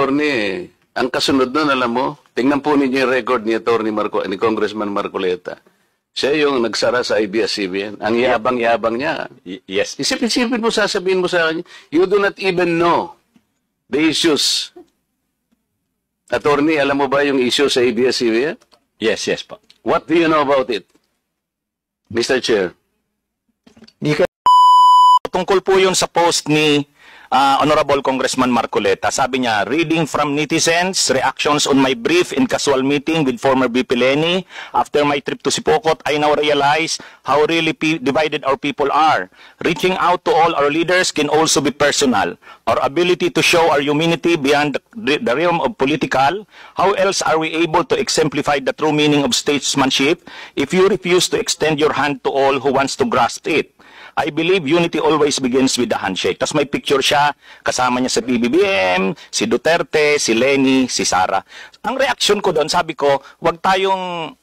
attorney, ang kasunod nun, alam mo, tingnan po ninyo yung record ni ni Congressman Marcoleta. Siya yung nagsara sa ABS-CBN. Ang yabang-yabang niya. Yes. Isipin mo, sasabihin mo sa akin, you do not even know the issues. Attorney, alam mo ba yung issue sa ABS-CBN? Yes, yes po. What do you know about it, Mr. Chair? Tungkol po yun sa post ni Honorable Congressman Marcoleta. Sabi niya, reading from netizens, reactions on my brief and casual meeting with former VP Lenny. After my trip to Sipokot, I now realize how really divided our people are. Reaching out to all our leaders can also be personal. Our ability to show our humanity beyond the realm of political. How else are we able to exemplify the true meaning of statesmanship if you refuse to extend your hand to all who wants to grasp it? I believe unity always begins with the handshake. Tapos may picture siya, kasama niya sa PBBM, si Duterte, si Lenny, si Sara. Ang reaksyon ko doon, sabi ko, wag tayong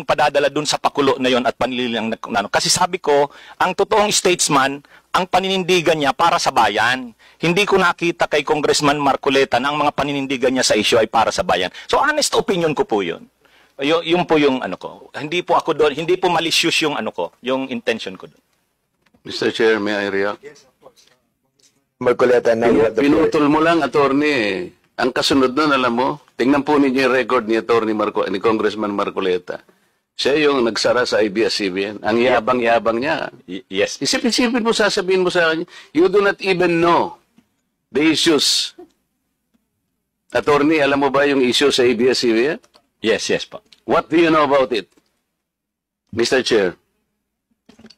padadala doon sa pakulo na yon at panililang na. Kasi sabi ko, ang totoong statesman, ang paninindigan niya para sa bayan. Hindi ko nakita kay Congressman Marcoleta na ang mga paninindigan niya sa issue ay para sa bayan. So honest opinion ko po yun. Yun po yung ano ko. Hindi po ako doon, hindi po malicious yung ano ko, yung intention ko doon. Mr. Chair, may I react? Yes, of course. Marcoleta, now you have the floor. Pinutol mo lang, attorney. Ang kasunod nun, alam mo, tingnan po ninyo yung record ni ni Congressman Marcoleta. Siya yung nagsara sa ABS-CBN. Ang yabang-yabang niya. Yes. Isipin mo, sasabihin mo sa akin, you do not even know the issues. Attorney, alam mo ba yung issue sa ABS-CBN? Yes, yes po. What do you know about it, Mr. Chair?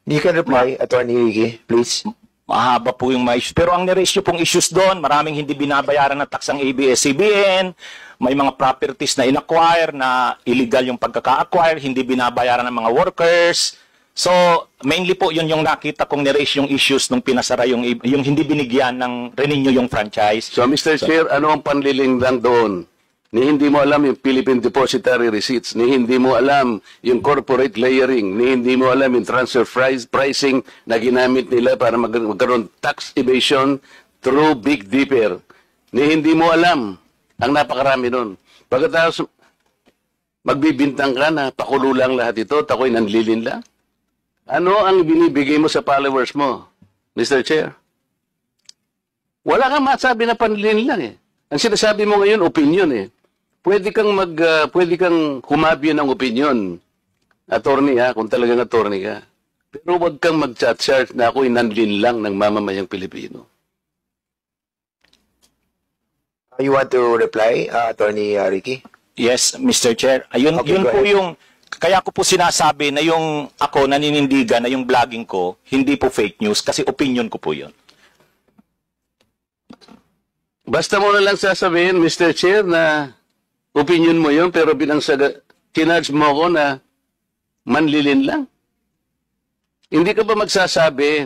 You can reply, Attorney Ricky, please. Mahaba po yung mga issues. Pero ang niraise nyo pong issues doon, maraming hindi binabayaran na tax ang ABS-CBN, may mga properties na in-acquire na illegal yung pagkaka-acquire, hindi binabayaran ng mga workers. So, mainly po yun yung nakita kong niraise yung issues nung pinasara yung hindi binigyan ng renew yung franchise. So, Mr. Chair, ano ang panlilingdang doon? Ni hindi mo alam yung Philippine Depositary Receipts, ni hindi mo alam yung corporate layering, ni hindi mo alam yung transfer pricing na ginamit nila para magkaroon tax evasion through Big Dipper. Ni hindi mo alam ang napakarami nun. Pagkatapos magbibintang ka na pakulo lang lahat ito, tako'y nanlilin lang. Ano ang binibigay mo sa followers mo, Mr. Chair? Wala kang masabi na panlilin lang eh. Ang sinasabi mo ngayon, opinion eh. Pwede kang humabi ng opinion, attorney ha, kung talagang attorney ka. Pero wag kang mag-chat-chat na ako'y nanlin lang ng mamamayang Pilipino. You want to reply, Attorney Ricky? Yes, Mr. Chair. Ayun, Okay, yun go po ahead. yung, kaya ko po sinasabi na yung ako naninindigan na yung vlogging ko, hindi po fake news kasi opinion ko po yun. Basta mo na lang sasabihin, Mr. Chair, na opinion mo yun, pero kinarge mo ko na manlilin lang. Hindi ka ba magsasabi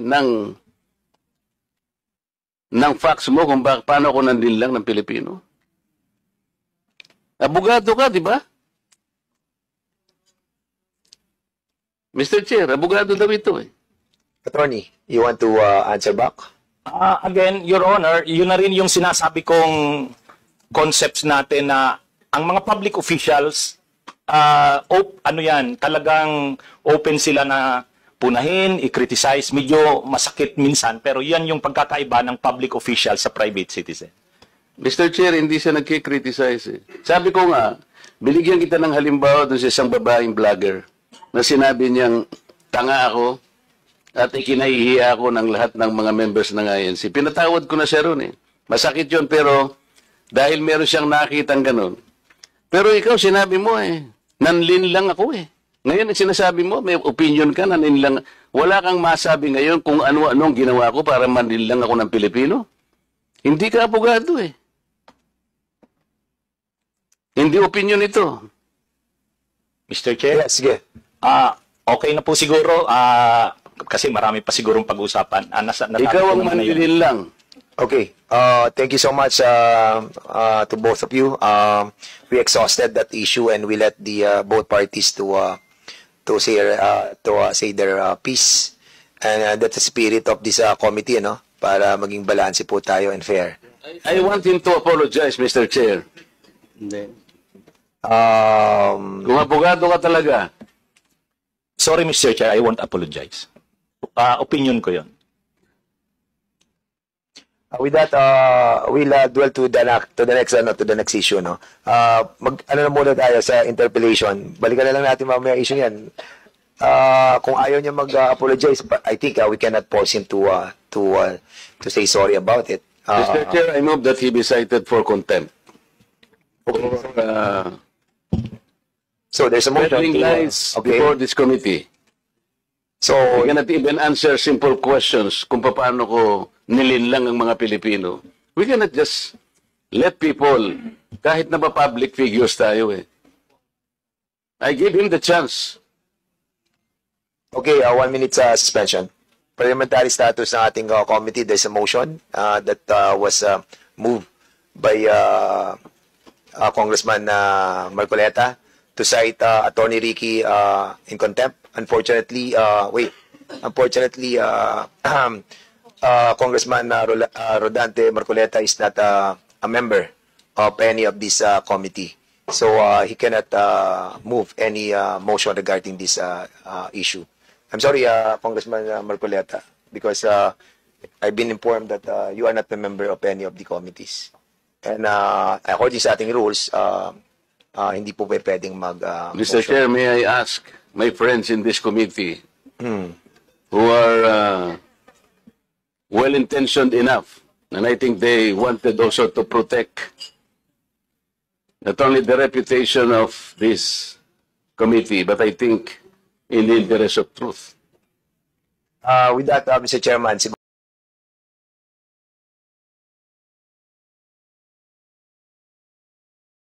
ng facts mo kung paano ako nanlilin lang ng Pilipino? Abogado ka, di ba? Mr. Chair, abogado daw ito eh. Attorney, you want to answer back? Again, Your Honor, yun na rin yung sinasabi kong concepts natin na ang mga public officials, talagang open sila na punahin, i-criticize, medyo masakit minsan, pero yan yung pagkakaiba ng public official sa private citizen. Mr. Chair, hindi siya nagkikriticize eh. Sabi ko nga, binigyan kita ng halimbawa dun sa isang babaeng vlogger na sinabi niyang tanga ako at ikinahihiya ako ng lahat ng mga members ng INC. Pinatawad ko na siya ron eh. Masakit yun, pero dahil meron siyang nakitang ganun. Pero ikaw, sinabi mo eh, nanlin lang ako eh. Ngayon, sinasabi mo, may opinion ka, nanlin lang. Wala kang masabi ngayon kung ano-anong ginawa ko para manlin lang ako ng Pilipino. Hindi ka abogado eh. Hindi opinion ito. Mr. Chair? Yes, sige. Okay na po siguro, kasi marami pa sigurong pag-usapan. Ikaw ang manlilin lang. Okay. Thank you so much to both of you. We exhausted that issue and we let the both parties to say their piece. And that's the spirit of this committee, no? Para maging balanse po tayo and fair. I want him to apologize, Mr. Chair. Kung abogado ka talaga, Sorry, Mr. Chair, I won't apologize. Opinion ko yon. With that, we'll dwell to the next issue, no. Ano na muna tayo sa interpellation. Balikan na lang natin mamaya issue yan. Kung ayaw niya mag-apologize, but I think we cannot force him to say sorry about it. Mr. Chair, I move that he be cited for contempt. So there's a motion. Peddling lies before this committee. So I cannot even answer simple questions kung paano ko nilinlang ang mga Pilipino. We cannot just let people, kahit na ba public figures tayo eh. I give him the chance. okay, 1 minute suspension. Parliamentary status ng ating committee. There's a motion that was moved by Congressman Marcoleta to cite Attorney Ricky in contempt. Unfortunately, Congressman Rodante Marcoleta is not a member of any of this committee. So he cannot move any motion regarding this issue. I'm sorry, Congressman Marcoleta, because I've been informed that you are not a member of any of the committees. And according sa ating rules, hindi po pwedeng Mr. Chair, may I ask my friends in this committee who are well-intentioned enough, and I think they wanted also to protect not only the reputation of this committee, but I think in the interest of truth. With that, Mr. Chairman, siguro